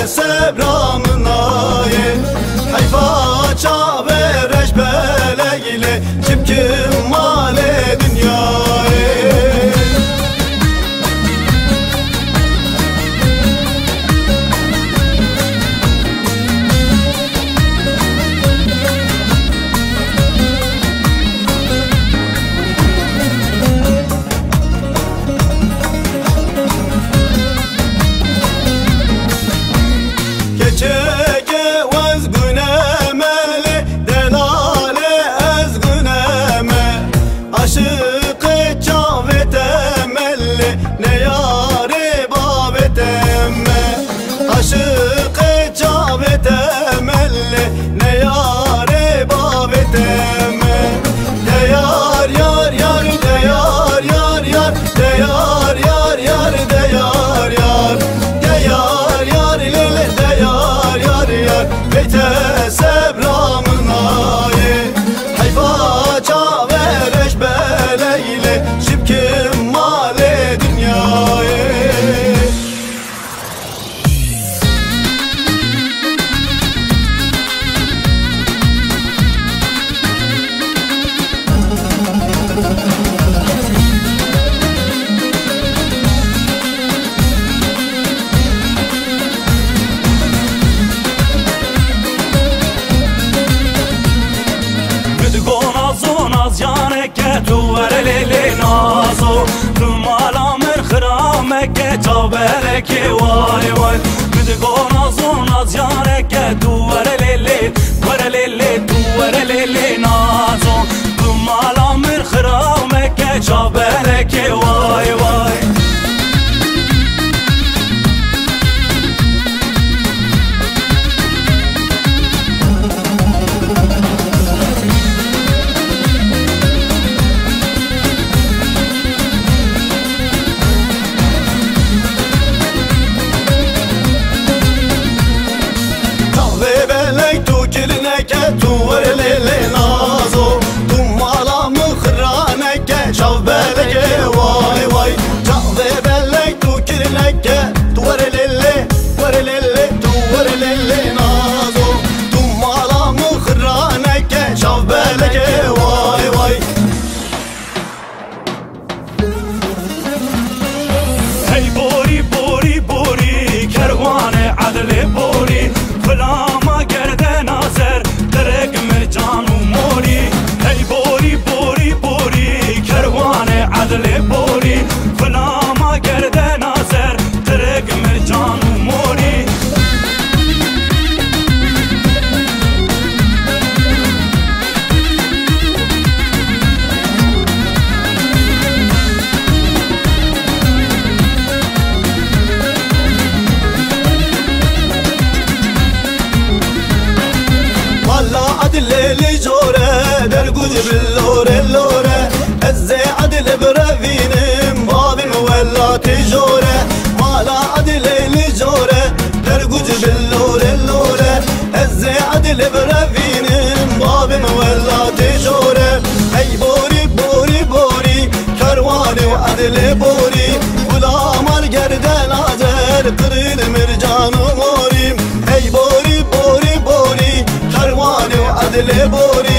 sebramın ayı Hayfa çave reşbeleyle Çipkim male dünyayı Aşık-ı Cavit emelli ne yâre babet emme De yar yar yar de yar yar yar De yar yar yar de yar yar De yar yar lele de yar yar yar Beyte sebramın ayı Hayfa çave reşbeleyle Şibkim male dünyayı Bereke vay vay Midgo nazo naz yareke tu verelele verelele tu verelele nazo tu mala mir khrameke cha bereke vay vay Tu verelele nazo Tu mala mıhraneke Çav beleke vay vay Çave belek tu kirleke Tu verelele verelele Tu verelele nazo Tu mala mıhraneke Çav beleke vay vay Hey bori bori bori Kervane adle bori Fılama gerde nazer عدل بوري فلما گرد ناظر ترک مرجان و موری والله عدل لجوره در گوج باللوره اللوره ازي عدل برافينم بابم ولا تجوره مالا عدل لجوره درقوج باللوره اللوره ازي عدل برافينم بابم ولا تجوره اي بوري بوري بوري كرواني وعدل بوري ولا مر گردن ناظر قرين مرجان وموري اي بوري بوري بوري كرواني وعدل بوري